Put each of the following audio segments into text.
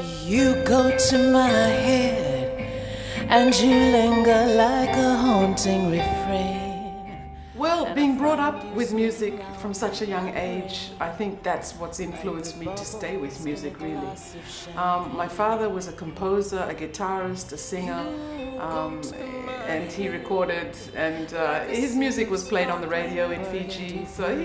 You go to my head and you linger like a haunting refrain. Well, being brought up with music from such a young age, I think that's what's influenced me to stay with music, really. My father was a composer, a guitarist, a singer, and he recorded, and his music was played on the radio in Fiji. So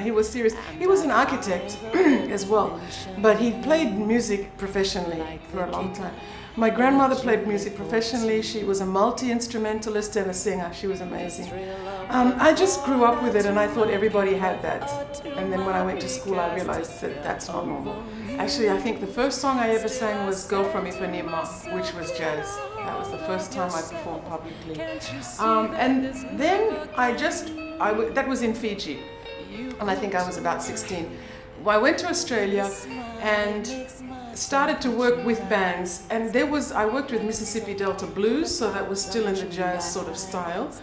he was serious. He was an architect as well, but he played music professionally for a long time. My grandmother played music professionally. She was a multi-instrumentalist and a singer. She was amazing. I just grew up with it and I thought everybody had that. And then when I went to school, I realized that that's not normal. Actually, I think the first song I ever sang was Girl from Ipanema, which was jazz. That was the first time I performed publicly. And then that was in Fiji. And I think I was about 16. I went to Australia and started to work with bands, and I worked with Mississippi Delta Blues, so that was still in the jazz sort of style.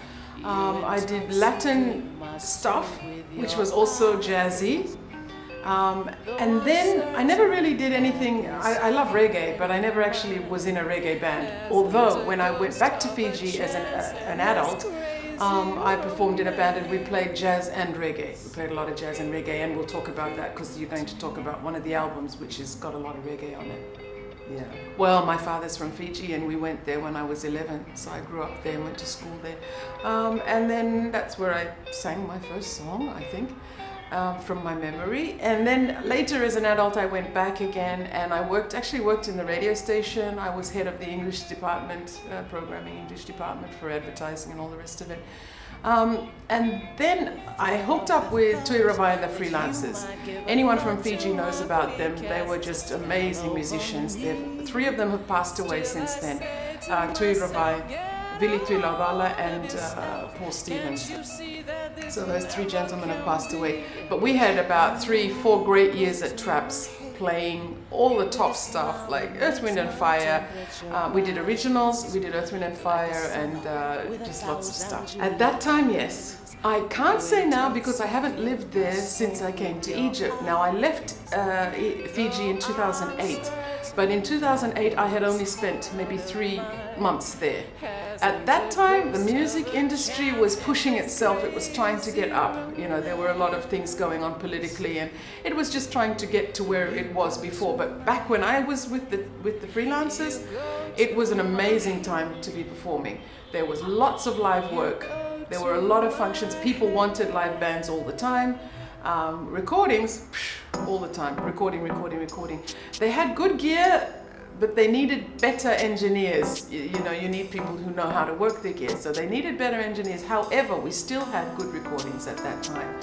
I did Latin stuff, which was also jazzy. And then I never really did anything. I love reggae, but I never actually was in a reggae band. Although when I went back to Fiji as an adult, I performed in a band and we played jazz and reggae. We played a lot of jazz and reggae, and we'll talk about that because you're going to talk about one of the albums which has got a lot of reggae on it. Yeah. Well, my father's from Fiji and we went there when I was 11, so I grew up there and went to school there. And then that's where I sang my first song, I think. From my memory, and then later as an adult I went back again and I actually worked in the radio station. I was head of the English department, programming English department for advertising and all the rest of it. And then I hooked up with Tui Ravai and the Freelancers. Anyone from Fiji knows about them. They were just amazing musicians. Three of them have passed away since then. Tui Ravai, Vili Tuilavala and Paul Stevens. So those three gentlemen have passed away. But we had about 3-4 great years at Traps, playing all the top stuff like Earth, Wind and Fire. We did originals, we did Earth, Wind and Fire, and just lots of stuff. At that time, yes. I can't say now because I haven't lived there since I came to Egypt. Now I left Fiji in 2008. But in 2008 I had only spent maybe 3 months there. At that time the music industry was pushing itself, it was trying to get up. There were a lot of things going on politically and it was just trying to get to where it was before. But back when I was with the Freelancers, it was an amazing time to be performing. There was lots of live work, there were a lot of functions, people wanted live bands all the time. Recordings, all the time, recording. They had good gear, but they needed better engineers. You need people who know how to work their gear, so they needed better engineers. However, we still had good recordings at that time.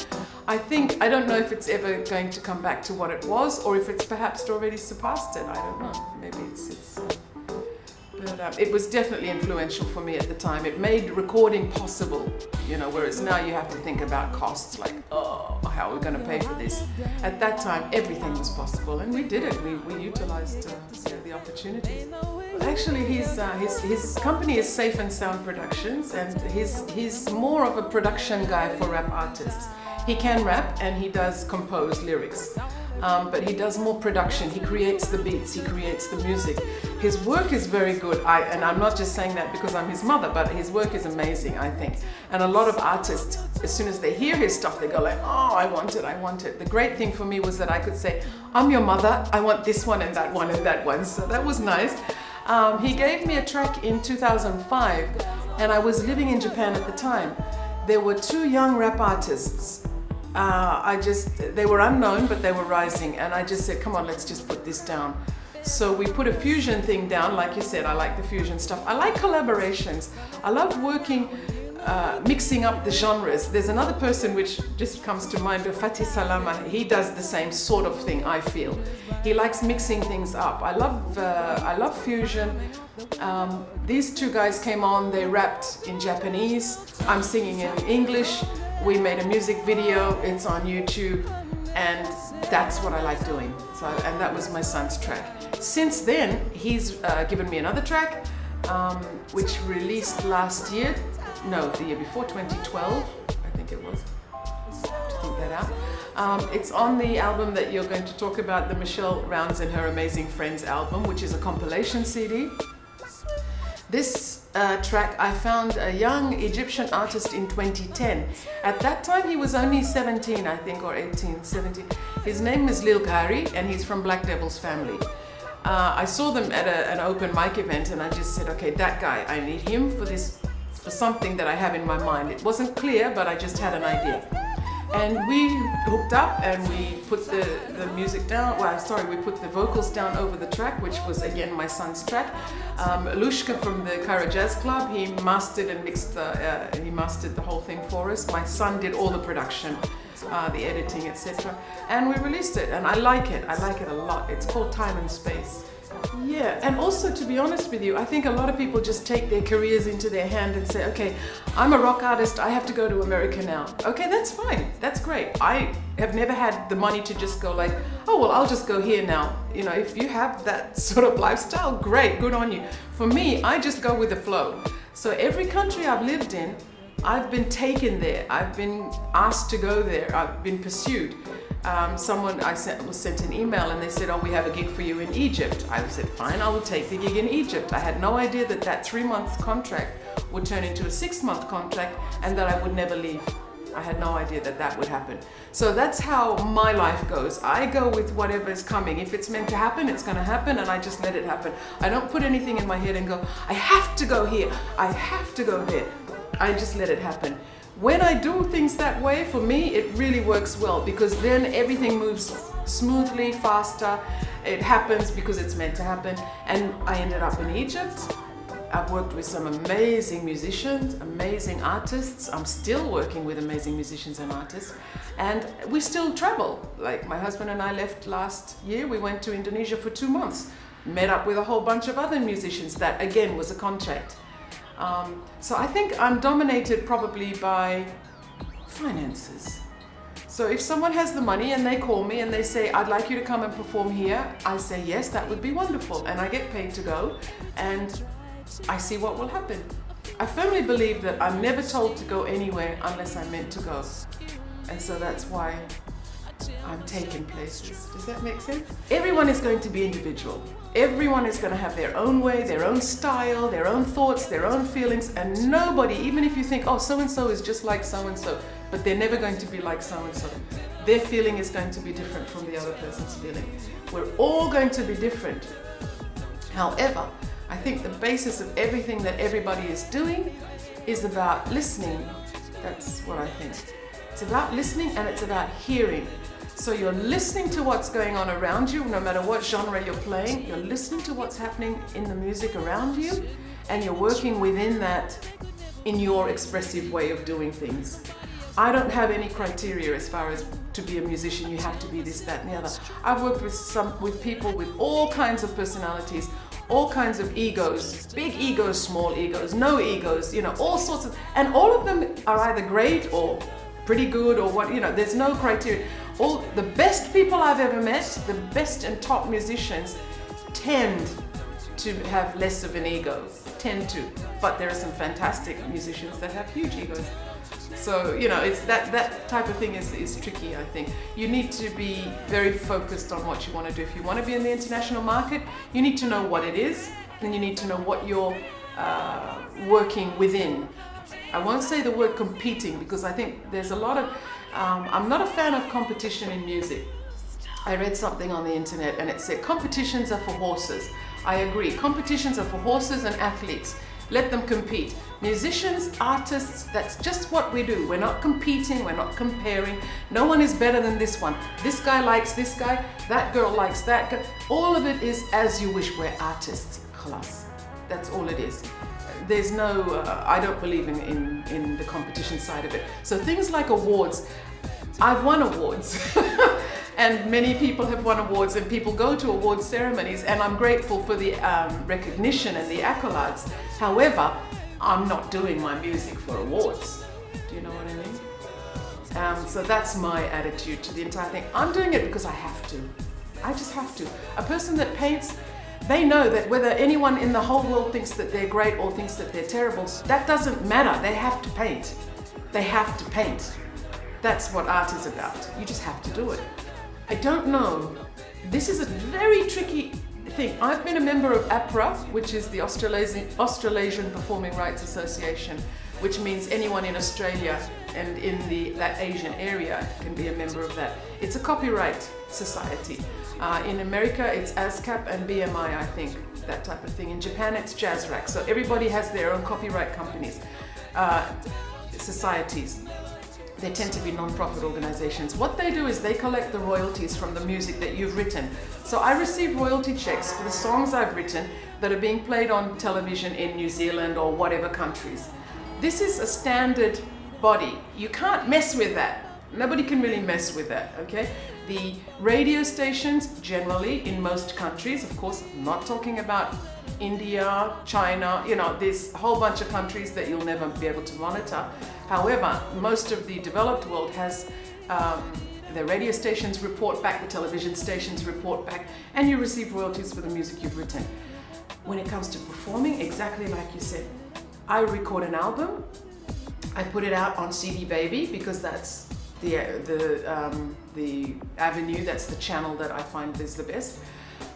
I don't know if it's ever going to come back to what it was, or if it's perhaps already surpassed it. I don't know. Maybe but it was definitely influential for me at the time. It made recording possible, whereas now you have to think about costs, like, how are we going to pay for this? At that time, everything was possible, and we did it. We utilized the opportunities. Actually, his company is Safe and Sound Productions, and he's more of a production guy for rap artists. He can rap and he does compose lyrics. But he does more production. He creates the beats, he creates the music. His work is very good, and I'm not just saying that because I'm his mother, but his work is amazing, I think. And a lot of artists, as soon as they hear his stuff, they go like, oh, I want it. The great thing for me was that I could say, I'm your mother, I want this one and that one and that one. So that was nice. He gave me a track in 2005, and I was living in Japan at the time. There were 2 young rap artists. They were unknown, but they were rising, and I just said, come on, let's just put this down. So we put a fusion thing down. Like you said, I like the fusion stuff. I like collaborations. I love working, mixing up the genres. There's another person which just comes to mind, Fatih Salama. He does the same sort of thing, I feel. He likes mixing things up. I love fusion. These 2 guys came on, they rapped in Japanese. I'm singing in English. We made a music video, it's on YouTube, and that's what I like doing. And that was my son's track. Since then, he's given me another track, which released last year, the year before, 2012, I think it was, to think that out. It's on the album that you're going to talk about, the Michelle Rounds and Her Amazing Friends album, which is a compilation CD. This track, I found a young Egyptian artist in 2010. At that time, he was only 17, I think, or 18, 17. His name is Lil Ghari, and he's from Black Devil's Family. I saw them at an open mic event, and I just said, okay, that guy, I need him for something that I have in my mind. It wasn't clear, but I just had an idea. And we hooked up and we put the music down, we put the vocals down over the track, which was again my son's track. Lushka from the Cairo Jazz Club, he mastered and mixed, he mastered the whole thing for us. My son did all the production, the editing, etc. And we released it, and I like it a lot. It's called Time and Space. Yeah, and also, to be honest with you, I think a lot of people just take their careers into their hand and say, okay, I'm a rock artist, I have to go to America now. Okay, that's fine, that's great. I have never had the money to just go like, oh, well, I'll just go here now. You know, if you have that sort of lifestyle, great, good on you. For me, I just go with the flow. So every country I've lived in, I've been taken there. I've been asked to go there. I've been pursued. Was sent an email and they said, oh, we have a gig for you in Egypt. I said, fine, I will take the gig in Egypt. I had no idea that 3-month contract would turn into a 6-month contract and that I would never leave. I had no idea that would happen. So that's how my life goes. I go with whatever is coming. If it's meant to happen, it's going to happen, and I just let it happen. I don't put anything in my head and go, I have to go here, I have to go there. I just let it happen. When I do things that way, for me, it really works well, because then everything moves smoothly, faster. It happens because it's meant to happen. And I ended up in Egypt. I've worked with some amazing musicians, amazing artists. I'm still working with amazing musicians and artists. And we still travel. Like my husband and I left last year. We went to Indonesia for 2 months. Met up with a whole bunch of other musicians. That again was a contract. So I think I'm dominated probably by finances. So if someone has the money and they call me and they say, I'd like you to come and perform here, I say, yes, that would be wonderful. And I get paid to go and I see what will happen. I firmly believe that I'm never told to go anywhere unless I'm meant to go. And so that's why I'm taking places. Does that make sense? Everyone is going to be individual. Everyone is going to have their own way, their own style, their own thoughts, their own feelings, and nobody, even if you think, oh, so-and-so is just like so-and-so, but they're never going to be like so-and-so. Their feeling is going to be different from the other person's feeling. We're all going to be different. However, I think the basis of everything that everybody is doing is about listening. That's what I think. It's about listening and it's about hearing. So you're listening to what's going on around you, no matter what genre you're playing, you're listening to what's happening in the music around you, and you're working within that in your expressive way of doing things. I don't have any criteria as far as to be a musician, you have to be this, that, and the other. I've worked with people with all kinds of personalities, all kinds of egos, big egos, small egos, no egos, all sorts of, and all of them are either great or pretty good or what, there's no criteria. All the best people I've ever met, the best and top musicians, tend to have less of an ego, but there are some fantastic musicians that have huge egos. So, it's that type of thing is tricky, I think. You need to be very focused on what you want to do. If you want to be in the international market, you need to know what it is, and you need to know what you're working within. I won't say the word competing, because I think there's a lot of, I'm not a fan of competition in music. I read something on the internet and it said competitions are for horses. I agree, competitions are for horses and athletes. Let them compete. Musicians, artists, that's just what we do. We're not competing, we're not comparing. No one is better than this one. This guy likes this guy, that girl likes that girl. All of it is as you wish. We're artists, khalas. That's all it is. There's no, I don't believe in the competition side of it. So things like awards, I've won awards. And many people have won awards, and people go to award ceremonies, and I'm grateful for the recognition and the accolades. However, I'm not doing my music for awards. Do you know what I mean? So that's my attitude to the entire thing. I'm doing it because I have to. I just have to. A person that paints, they know that whether anyone in the whole world thinks that they're great or thinks that they're terrible, that doesn't matter. They have to paint. They have to paint. That's what art is about. You just have to do it. I don't know. This is a very tricky thing. I've been a member of APRA, which is the Australasian Performing Rights Association, which means anyone in Australia and in that Asian area can be a member of that. It's a copyright society. In America, it's ASCAP and BMI, I think, that type of thing. In Japan, it's JASRAC. So everybody has their own copyright companies, societies. They tend to be non-profit organizations. What they do is they collect the royalties from the music that you've written. So I receive royalty checks for the songs I've written that are being played on television in New Zealand or whatever countries. This is a standard body. You can't mess with that. Nobody can really mess with that, okay? The radio stations, generally, in most countries, of course, I'm not talking about India, China, there's a whole bunch of countries that you'll never be able to monitor. However, most of the developed world has the radio stations report back, the television stations report back, and you receive royalties for the music you've written. When it comes to performing, exactly like you said, I record an album, I put it out on CD Baby because that's the avenue, that's the channel that I find is the best.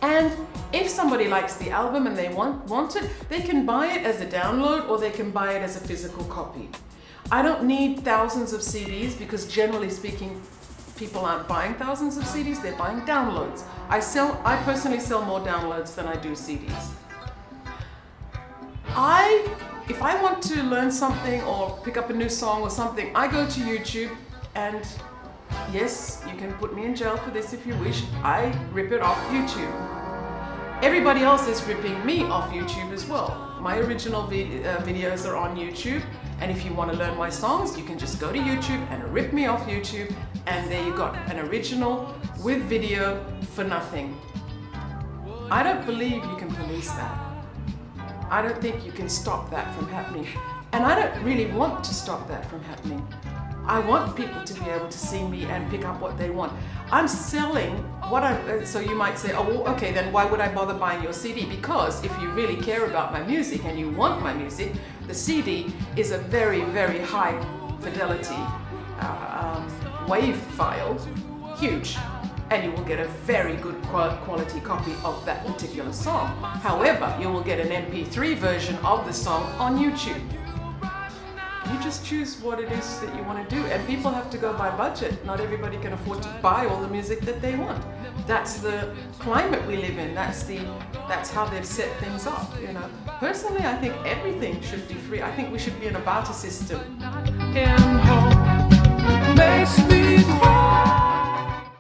And if somebody likes the album and they want it, they can buy it as a download or they can buy it as a physical copy. I don't need thousands of CDs because generally speaking, people aren't buying thousands of CDs, they're buying downloads. I personally sell more downloads than I do CDs. If I want to learn something or pick up a new song or something, I go to YouTube, and yes, you can put me in jail for this if you wish, I rip it off YouTube. Everybody else is ripping me off YouTube as well. My original videos are on YouTube, and if you want to learn my songs, you can just go to YouTube and rip me off YouTube, and there you got an original with video for nothing. I don't believe you can police that. I don't think you can stop that from happening. And I don't really want to stop that from happening. I want people to be able to see me and pick up what they want. I'm selling what so you might say, oh, well, okay, then why would I bother buying your CD? Because if you really care about my music and you want my music, the CD is a very, very high fidelity wave file, huge. And you will get a very good quality copy of that particular song. However, you will get an MP3 version of the song on YouTube. You just choose what it is that you want to do, and people have to go by budget. Not everybody can afford to buy all the music that they want. That's the climate we live in. That's how they've set things up. Personally, I think everything should be free. I think we should be in a barter system. Makes me cry.